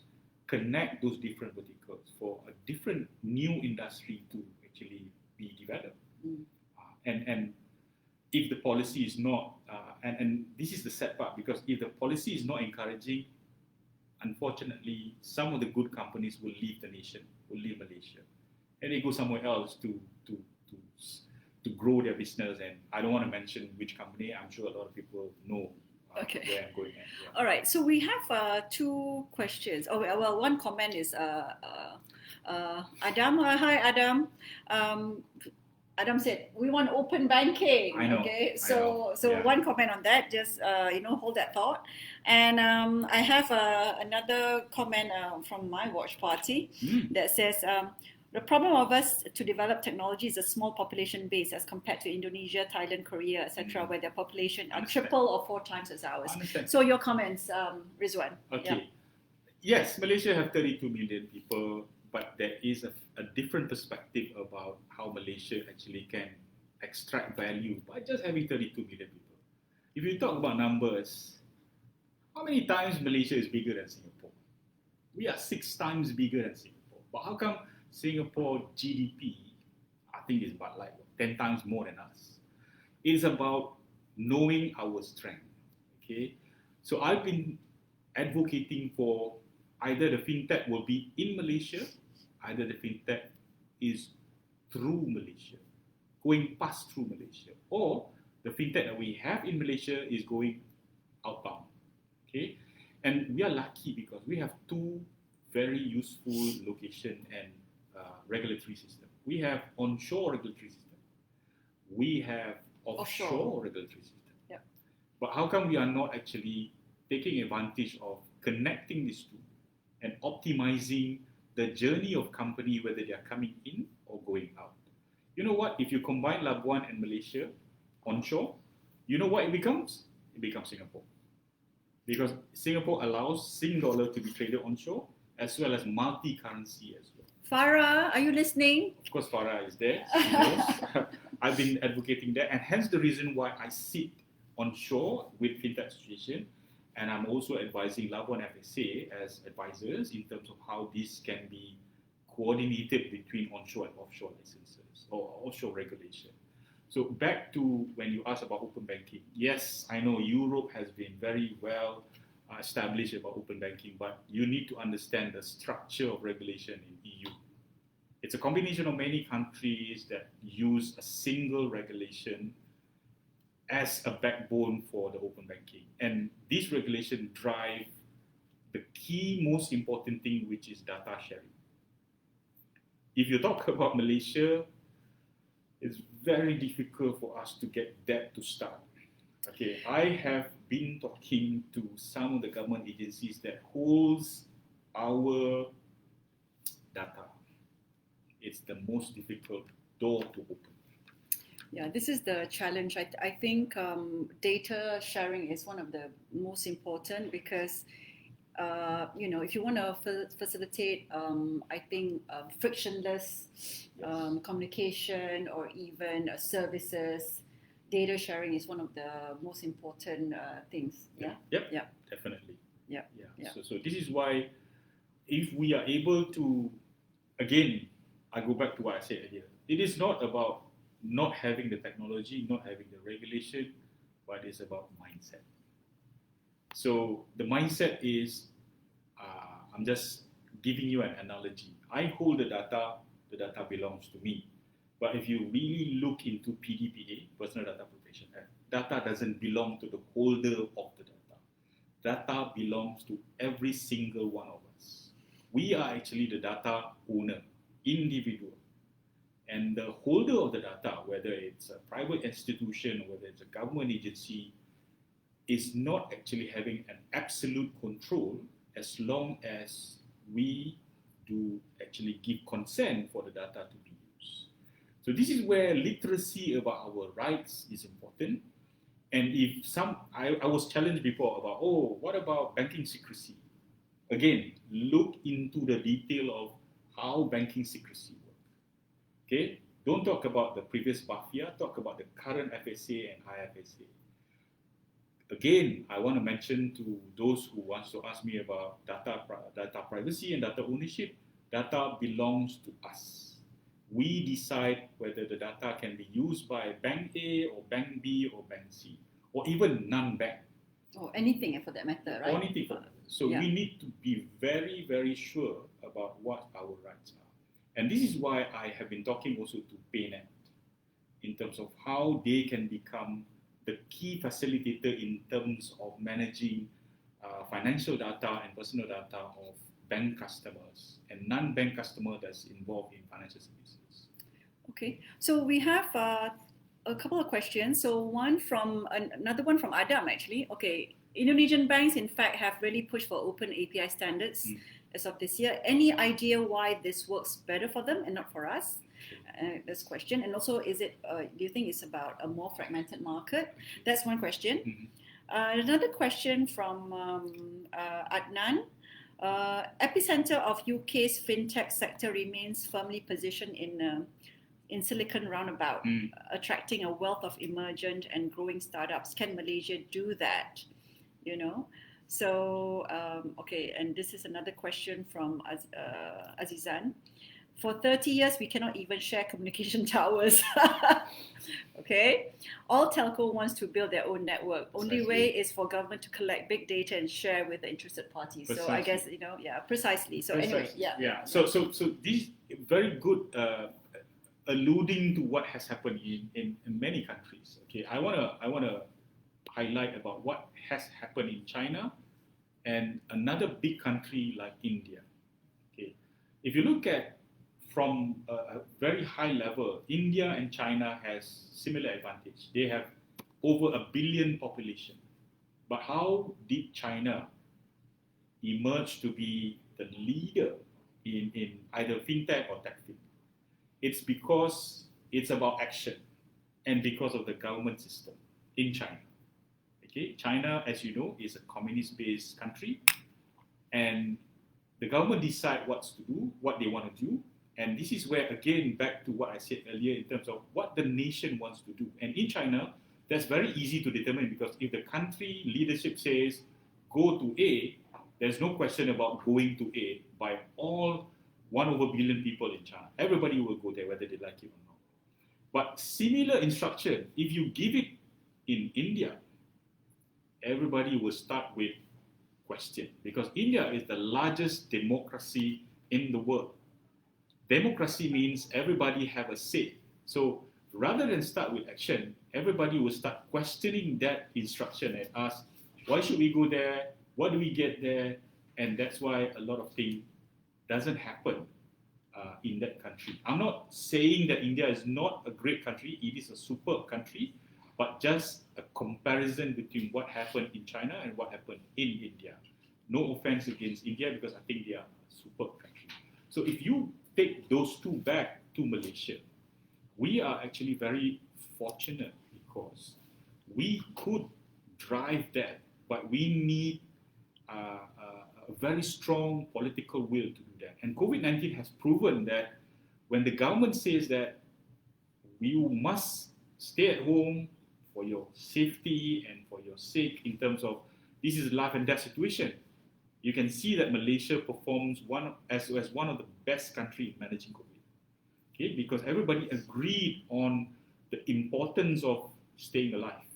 connect those different verticals for a different new industry to actually be developed. And if the policy is not, and this is the sad part, because if the policy is not encouraging, unfortunately, some of the good companies will leave the nation, will leave Malaysia, and they go somewhere else to grow their business. And I don't want to mention which company. I'm sure a lot of people know where I'm going at. Yeah. All right. So we have two questions. Oh well, one comment is Adam. Hi, Adam. Adam said, we want open banking. I know. Okay, so one comment on that, just hold that thought. And I have another comment from my watch party that says, the problem of us to develop technology is a small population base as compared to Indonesia, Thailand, Korea, etc., where their population are triple or 4 times as ours. So your comments, Ridzuan. Okay. Yeah. Yes, Malaysia have 32 million people, but there is a different perspective about how Malaysia actually can extract value by just having 32 million people. If you talk about numbers, how many times Malaysia is bigger than Singapore? We are 6 times bigger than Singapore. But how come Singapore GDP, I think, is about like 10 times more than us? It is about knowing our strength. Okay, so I've been advocating for either the fintech will be in Malaysia, either the fintech is through Malaysia, going past through Malaysia, or the fintech that we have in Malaysia is going outbound. Okay, and we are lucky because we have 2 very useful location and regulatory system. We have onshore regulatory system. We have offshore regulatory system. Yep. But how come we are not actually taking advantage of connecting these two and optimizing the journey of company, whether they are coming in or going out? You know what? If you combine Labuan and Malaysia onshore, you know what it becomes? It becomes Singapore. because Singapore allows Sing dollar to be traded onshore as well as multi-currency as well. Farah, are you listening? Of course, Farah is there. She knows. I've been advocating that, and hence the reason why I sit onshore with Fintech Association, and I'm also advising Labuan FSA as advisors in terms of how this can be coordinated between onshore and offshore licenses or offshore regulation. So back to when you asked about open banking. Yes, I know Europe has been very well established about open banking, but you need to understand the structure of regulation in EU. It's a combination of many countries that use a single regulation as a backbone for the open banking. And this regulation drive the key most important thing, which is data sharing. If you talk about Malaysia, it's very difficult for us to get that to start. Okay, I have been talking to some of the government agencies that holds our data. It's the most difficult door to open. Yeah, this is the challenge. I think data sharing is one of the most important because, if you want to facilitate, I think, frictionless communication or even services, data sharing is one of the most important things. Yeah. Yep. Yeah. Definitely. Yeah. Yeah. Yeah. So this is why, if we are able to, again, I go back to what I said earlier. It is not about not having the technology, not having the regulation, but it's about mindset. So the mindset is, I'm just giving you an analogy. I hold the data belongs to me. But if you really look into PDPA, Personal Data Protection Act, data doesn't belong to the holder of the data. Data belongs to every single one of us. We are actually the data owner, individual. And the holder of the data, whether it's a private institution or whether it's a government agency, is not actually having an absolute control as long as we do actually give consent for the data to be used. So this is where literacy about our rights is important. And if I was challenged before about, what about banking secrecy? Again, look into the detail of how banking secrecy works. Okay? Don't talk about the previous mafia, talk about the current FSA and IFSA. Again, I want to mention to those who want to ask me about data privacy and data ownership, data belongs to us. We decide whether the data can be used by Bank A or Bank B or Bank C, or even non-bank. Or anything for that matter, right? Or anything. So we need to be very, very sure about what our rights are. And this is why I have been talking also to PayNet in terms of how they can become the key facilitator in terms of managing financial data and personal data of bank customers and non-bank customer that's involved in financial services. Okay, so we have a couple of questions. So another one from Adam actually. Okay, Indonesian banks in fact have really pushed for open API standards as of this year. Any idea why this works better for them and not for us? This question. And also, do you think it's about a more fragmented market? That's one question. Another question from Adnan. Epicenter of UK's fintech sector remains firmly positioned in Silicon Roundabout, attracting a wealth of emergent and growing startups. Can Malaysia do that? So, okay, and this is another question from Azizan. For 30 years, we cannot even share communication towers. Okay, all telco wants to build their own network. Only way is for government to collect big data and share with the interested parties. Precisely. So I guess precisely. So anyway, So this very good alluding to what has happened in many countries. Okay, I wanna highlight about what has happened in China and another big country like India. Okay, if you look at from a very high level, India and China has similar advantage. They have over 1 billion population. But how did China emerge to be the leader in either fintech or Techfin? It's because it's about action and because of the government system in China. Okay, China, as you know, is a communist-based country, and the government decide what to do, what they want to do, and this is where, again, back to what I said earlier in terms of what the nation wants to do. And in China, that's very easy to determine, because if the country leadership says, go to A, there's no question about going to A by all 1/billion people in China. Everybody will go there, whether they like it or not. But similar instruction, if you give it in India, everybody will start with question, because India is the largest democracy in the world. Democracy means everybody have a say. So rather than start with action, everybody will start questioning that instruction and ask, why should we go there? What do we get there? And that's why a lot of things doesn't happen in that country. I'm not saying that India is not a great country. It is a superb country, but just a comparison between what happened in China and what happened in India. No offense against India, because I think they are a superb country. So if you take those two back to Malaysia, we are actually very fortunate, because we could drive that, but we need a very strong political will to do that. And COVID-19 has proven that when the government says that you must stay at home for your safety and for your sake, in terms of this is a life and death situation, you can see that Malaysia performs as one of the best countries in managing COVID. Okay, because everybody agreed on the importance of staying alive.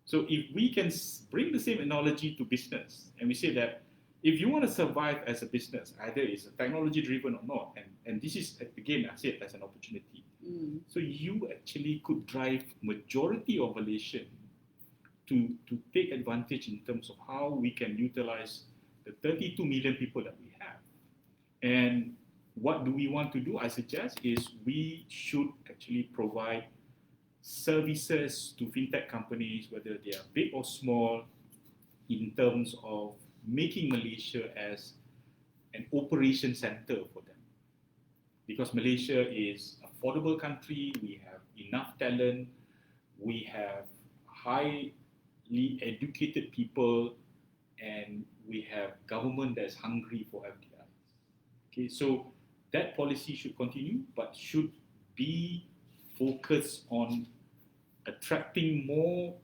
So if we can bring the same analogy to business, and we say that if you want to survive as a business, either it's technology driven or not, and this is, again, I said, as an opportunity. So you actually could drive majority of Malaysian to take advantage in terms of how we can utilize the 32 million people that we have. And what do we want to do? I suggest is we should actually provide services to fintech companies, whether they are big or small, in terms of making Malaysia as an operation center for them. Because Malaysia is an affordable country, we have enough talent, we have highly educated people, and we have government that's hungry for FDI. Okay, so that policy should continue, but should be focused on attracting more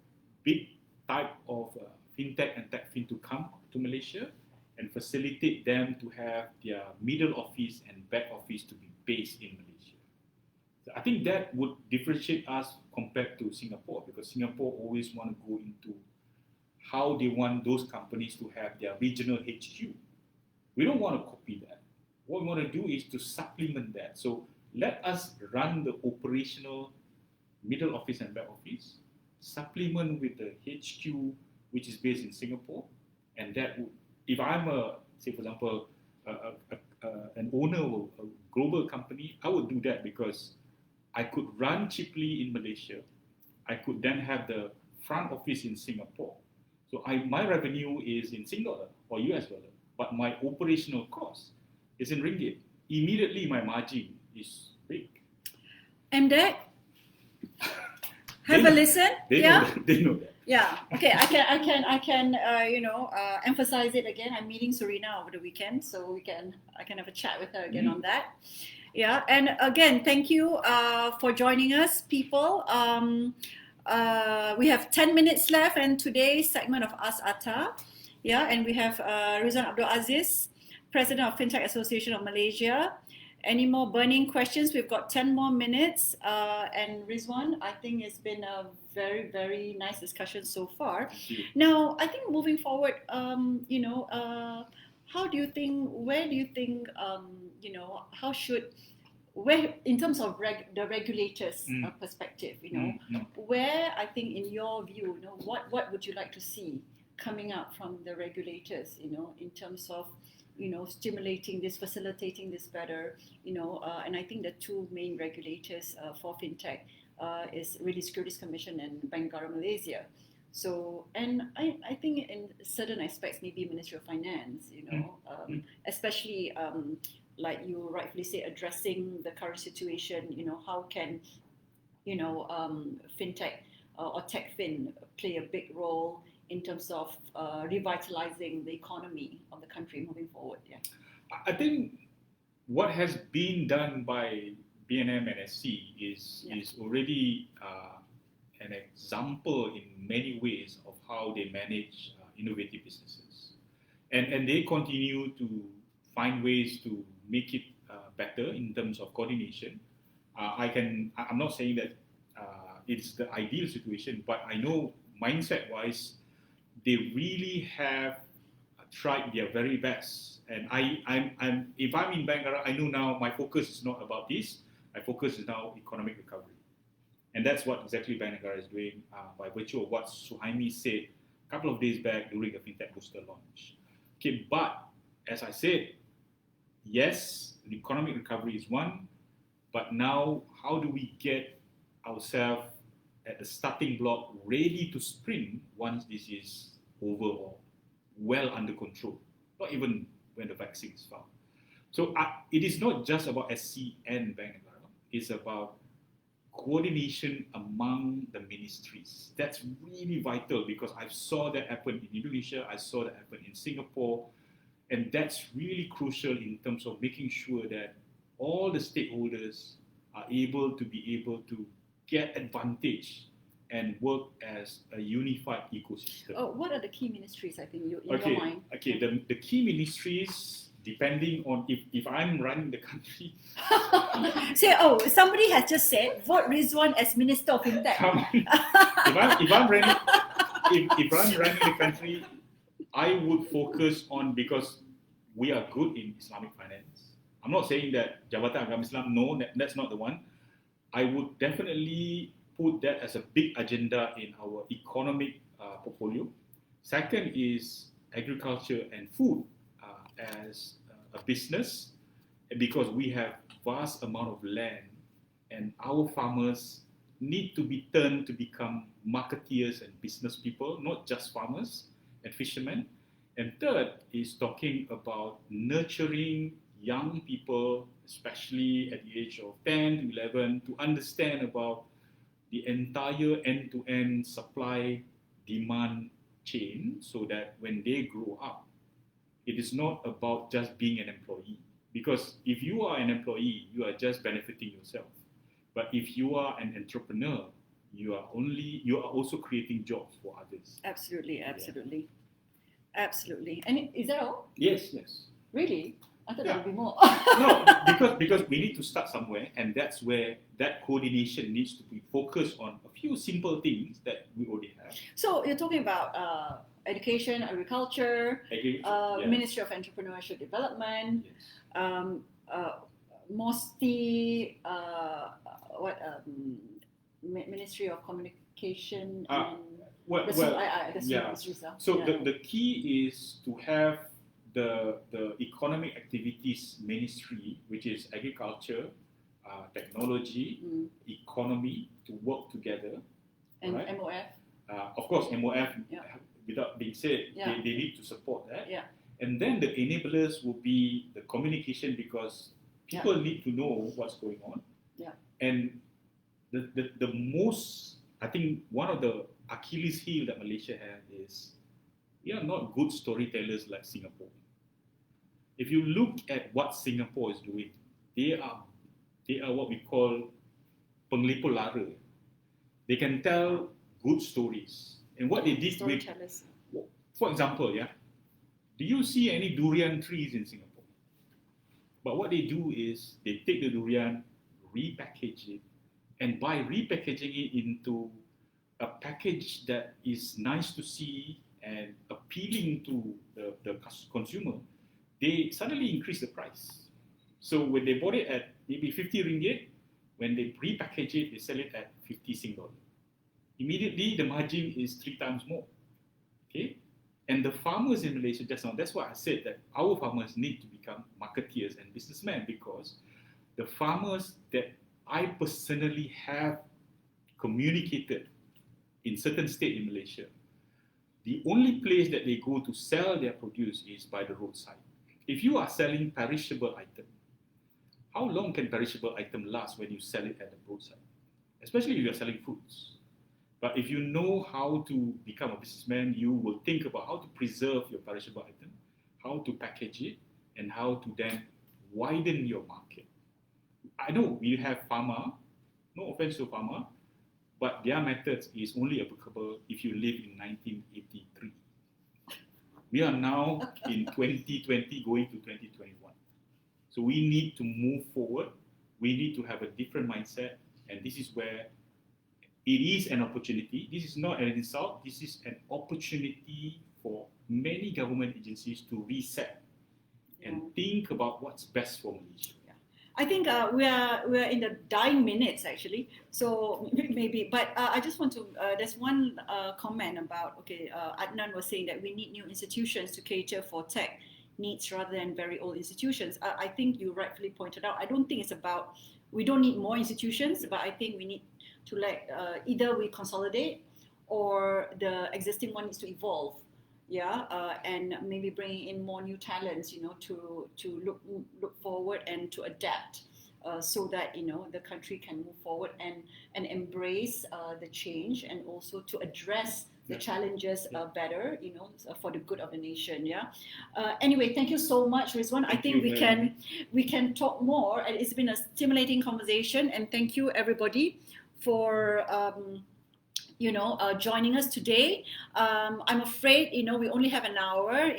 big type of fintech and techfin to come to Malaysia and facilitate them to have their middle office and back office to be based in Malaysia. So I think that would differentiate us compared to Singapore, because Singapore always want to go into how they want those companies to have their regional HQ. We don't want to copy that. What we want to do is to supplement that. So let us run the operational middle office and back office, supplement with the HQ, which is based in Singapore, and that would, if I'm say for example, an owner of a global company, I would do that because I could run cheaply in Malaysia. I could then have the front office in Singapore. So my revenue is in Sing dollar or US dollar, but my operational cost is in ringgit. Immediately my margin is big. And that, have a listen. They know that. Yeah. Okay. I can. Emphasize it again. I'm meeting Serena over the weekend, so I can have a chat with her again on that. Yeah. And again, thank you for joining us, people. We have 10 minutes left, and today's segment of Ask Atta. Yeah, and we have Ridzuan Abdul Aziz, President of Fintech Association of Malaysia. Any more burning questions? We've got 10 more minutes. And Ridzuan, I think it's been a very, very nice discussion so far. Now, I think moving forward, how do you think, where do you think, where, in terms of the regulators' perspective, where, I think, in your view, what would you like to see coming out from the regulators, in terms of, stimulating this, facilitating this better, and I think the two main regulators for fintech is really Securities Commission and Bank Negara Malaysia. So, and I think in certain aspects, maybe Ministry of Finance, especially like you rightfully say, addressing the current situation, how can, fintech or Techfin play a big role in terms of revitalizing the economy of the country moving forward? Yeah. I think what has been done by BNM and SC is already an example in many ways of how they manage innovative businesses, and they continue to find ways to make it better in terms of coordination. I'm not saying that it's the ideal situation, but I know mindset-wise, they really have tried their very best. And if I'm in Bank Negara, I know now my focus is not about this. My focus is now economic recovery. And that's what exactly Bank Negara is doing by virtue of what Suhaimi said a couple of days back during the Fintech Booster launch. Okay, but as I said, yes, the economic recovery is one, but now how do we get ourselves at the starting block ready to sprint once this is over or well under control, not even when the vaccine is found. So it is not just about SC and Bank Negara, it's about coordination among the ministries. That's really vital because I saw that happen in Indonesia, I saw that happen in Singapore, and that's really crucial in terms of making sure that all the stakeholders are able to get advantage and work as a unified ecosystem. Oh, what are the key ministries, I think, in your mind? Okay, the key ministries, depending on if I'm running the country. Somebody has just said, vote Ridzuan as Minister of Fintech. if I'm running the country, I would focus on, because we are good in Islamic finance. I'm not saying that Jabatan Agama Islam, no, that's not the one. I would definitely put that as a big agenda in our economic portfolio. Second is agriculture and food as a business, because we have vast amount of land and our farmers need to be turned to become marketeers and business people, not just farmers and fishermen. And third is talking about nurturing young people, especially at the age of 10 to 11, to understand about the entire end-to-end supply-demand chain, so that when they grow up, it is not about just being an employee. Because if you are an employee, you are just benefiting yourself. But if you are an entrepreneur, you are also creating jobs for others. Absolutely. And is that all? Yes. Really? I thought there would be more. No, because we need to start somewhere, and that's where that coordination needs to be focused on a few simple things that we already have. So you're talking about education, agriculture, Ministry of Entrepreneurship Development, MOSTI, Ministry of Communication and ministries. So the key is to have the Economic Activities Ministry, which is agriculture, technology, economy, to work together. And right? MOF. Of course, MOF, without being said, they need to support that. Yeah. And then the enablers will be the communication, because people need to know what's going on. Yeah. And the most, I think, one of the Achilles heel that Malaysia has is we are not good storytellers like Singapore. If you look at what Singapore is doing, they are what we call penglipur lara. They can tell good stories. And what they did with, for example, do you see any durian trees in Singapore? But what they do is they take the durian, repackage it, and by repackaging it into a package that is nice to see and appealing to the consumer, they suddenly increase the price. So when they bought it at maybe 50 ringgit, when they repackage it, they sell it at 50 Sing dollar. Immediately, the margin is 3 times more. Okay? And the farmers in Malaysia just now, that's why I said that our farmers need to become marketeers and businessmen, because the farmers that I personally have communicated in certain states in Malaysia, the only place that they go to sell their produce is by the roadside. If you are selling perishable item, how long can perishable item last when you sell it at the roadside? Especially if you are selling fruits. But if you know how to become a businessman, you will think about how to preserve your perishable item, how to package it, and how to then widen your market. I know we have pharma, no offense to pharma, but their methods is only applicable if you live in 1983. We are now in 2020 going to 2021. So we need to move forward. We need to have a different mindset, and this is where it is an opportunity. This is not an insult. This is an opportunity for many government agencies to reset and think about what's best for Malaysia. I think we are in the dying minutes actually. So maybe, but I just want to. There's one comment about Adnan was saying that we need new institutions to cater for tech needs rather than very old institutions. I think you rightfully pointed out. I don't think it's about we don't need more institutions, but I think we need to either we consolidate or the existing one needs to evolve. And maybe bringing in more new talents, to look forward and to adapt, so that the country can move forward and embrace the change, and also to address the challenges better, for the good of the nation. Anyway, thank you so much, Ridzuan. I think we can talk more, and it's been a stimulating conversation. And thank you everybody for joining us today. I'm afraid, we only have an hour,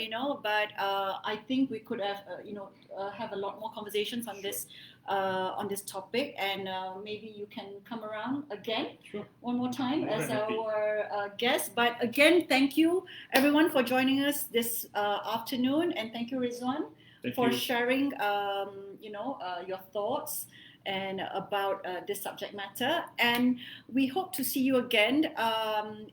but I think we could have, have a lot more conversations on this topic, and maybe you can come around again one more time as our guest. But again, thank you everyone for joining us this afternoon, and thank you, Ridzuan, for sharing, your thoughts and about this subject matter. And we hope to see you again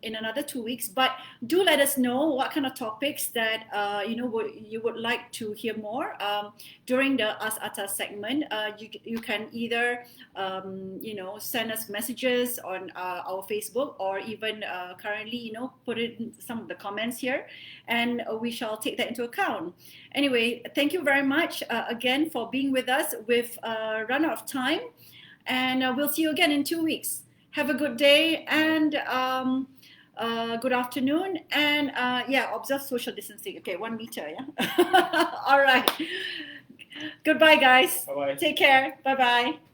in another 2 weeks. But do let us know what kind of topics that you would like to hear more during the Ask Atas segment. You can either send us messages on our Facebook, or even currently put it in some of the comments here, and we shall take that into account. Anyway, thank you very much again for being with us. We've run out of time, and we'll see you again in 2 weeks. Have a good day and good afternoon, and observe social distancing. Okay, 1 meter. All right. Goodbye, guys. Bye-bye. Take care. Bye-bye.